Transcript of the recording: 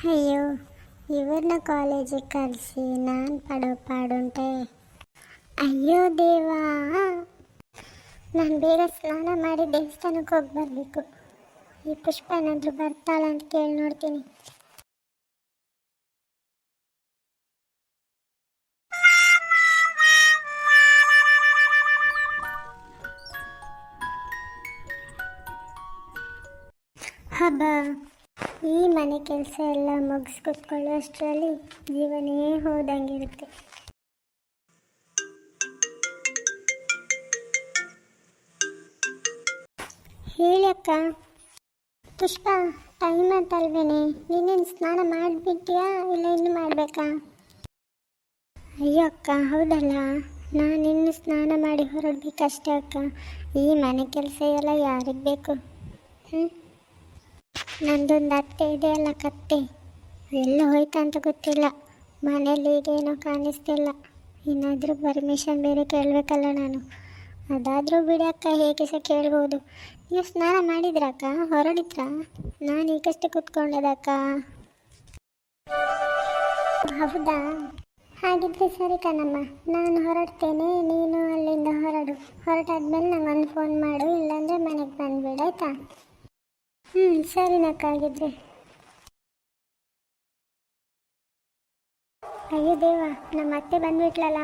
ಅಯ್ಯೋ, ಇವ್ರನ್ನ ಕಾಲೇಜಿಗೆ ಕಳಿಸಿ ನಾನು ಪಡೋ ಪಾಡುಂಟೆ. ಅಯ್ಯೋ ದೇವಾ, ನಾನು ಬೇಗ ಸ್ನಾನ ಮಾಡಿ ದೇವಸ್ಥಾನಕ್ಕೆ ಹೋಗಿ ಬರಬೇಕು. ಈ ಪುಷ್ಪ ಏನಾದರೂ ಬರ್ತಾಳ ಅಂತ ಕೇಳಿ ನೋಡ್ತೀನಿ. ಹಬ್ಬ, ಈ ಮನೆ ಕೆಲಸ ಎಲ್ಲ ಮುಗಿಸ್ಕೊತ್ಕೊಳ್ಳೋಷ್ಟರಲ್ಲಿ ಜೀವನೇ ಹೋದಂಗಿರುತ್ತೆ. ಹೇಳಿ ಅಕ್ಕ. ಪುಷ್ಪ, ಟೈಮ್ ಅಂತಲ್ವೇನೆ? ನೀನೇನು ಸ್ನಾನ ಮಾಡಿಬಿಟ್ಟಿಯಾ ಇಲ್ಲ ಇನ್ನು ಮಾಡಬೇಕಾ? ಅಯ್ಯೋ ಅಕ್ಕ, ಹೌದಲ್ಲ, ನಾನಿನ್ನು ಸ್ನಾನ ಮಾಡಿ ಹೊರಡ್ಬೇಕಷ್ಟೇ ಅಕ್ಕ. ಈ ಮನೆ ಕೆಲಸ ಎಲ್ಲ ಯಾರಿಗೆ ಬೇಕು? ನಂದೊಂದು ಅತ್ತೆ ಇದೆ ಅಲ್ಲ, ಕತ್ತೆ, ಎಲ್ಲ ಹೋಯ್ತಾ ಅಂತ ಗೊತ್ತಿಲ್ಲ. ಮನೇಲಿ ಈಗೇನೋ ಕಾಣಿಸ್ತಿಲ್ಲ. ಏನಾದರೂ ಪರ್ಮಿಷನ್ ಬೇರೆ ಕೇಳಬೇಕಲ್ಲ ನಾನು. ಅದಾದರೂ ಬಿಡಿ ಅಕ್ಕ, ಹೇಗೆ ಸಹ ಕೇಳ್ಬೋದು. ನೀವು ಸ್ನಾನ ಮಾಡಿದ್ರಕ್ಕ? ಹೊರಡಿದ್ರಾ? ನಾನು ಈಗಷ್ಟೇ ಕೂತ್ಕೊಂಡದಕ್ಕ. ಹೌದಾ? ಹಾಗಿದ್ರೆ ಸರಿ ಕಣಮ್ಮ, ನಾನು ಹೊರಡ್ತೇನೆ, ನೀನು ಅಲ್ಲಿಂದ ಹೊರಟಾದ್ಮೇಲೆ ನಂಗೊಂದು ಫೋನ್ ಮಾಡು, ಇಲ್ಲಾಂದರೆ ಮನೆಗೆ ಬಂದುಬಿಡು, ಆಯಿತಾ? ಸರಿನಕ್ಕ ಆಗಿದ್ರೆ. ಅಯ್ಯೋ ದೇವ, ನಮ್ಮ ಅತ್ತೆ ಬಂದ್ಬಿಟ್ಲಲ್ಲ.